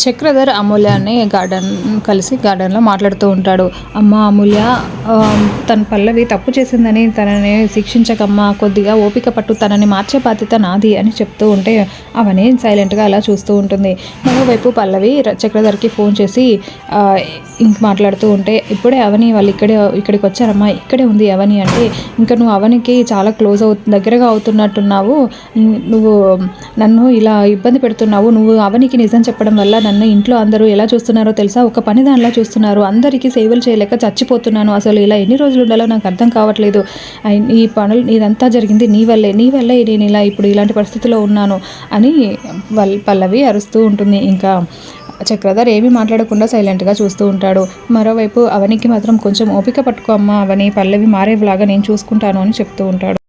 చక్రధర్ అమూల్యని గార్డెన్లో మాట్లాడుతూ ఉంటాడు. అమ్మ అమూల్య, తన పల్లవి తప్పు చేసిందని తనని శిక్షించకమ్మా, కొద్దిగా ఓపిక పట్టు, తనని మార్చే బాధ్యత నాది అని చెప్తూ ఉంటే అవని సైలెంట్గా అలా చూస్తూ ఉంటుంది. మరోవైపు పల్లవి చక్రధర్కి ఫోన్ చేసి ఇంక మాట్లాడుతూ ఉంటే, ఇప్పుడే అవని వాళ్ళు ఇక్కడికి వచ్చారమ్మా, ఇక్కడే ఉంది అవని అంటే, ఇంకా నువ్వు అవనికి చాలా దగ్గరగా అవుతున్నట్టున్నావు, నువ్వు నన్ను ఇలా ఇబ్బంది పెడుతున్నావు, నువ్వు అవనికి నిజం చెప్పడం వల్ల నన్ను ఇంట్లో అందరూ ఎలా చూస్తున్నారో తెలుసా, ఒక పని దానిలా చూస్తున్నారు, అందరికీ సేవలు చేయలేక చచ్చిపోతున్నాను, అసలు ఇలా ఎన్ని రోజులు ఉండాలో నాకు అర్థం కావట్లేదు, ఈ పనులు ఇదంతా జరిగింది నీ వల్లే నేను ఇలా ఇప్పుడు ఇలాంటి పరిస్థితిలో ఉన్నాను అని పల్లవి అరుస్తూ ఉంటుంది. ఇంకా చక్రధర్ ఏమీ మాట్లాడకుండా సైలెంట్గా చూస్తూ ఉంటాడు. మరోవైపు అవనికి మాత్రం కొంచెం ఓపిక పట్టుకో అమ్మ అవని, పల్లవి మారేలాగా నేను చూసుకుంటాను అని చెప్తూ ఉంటాడు.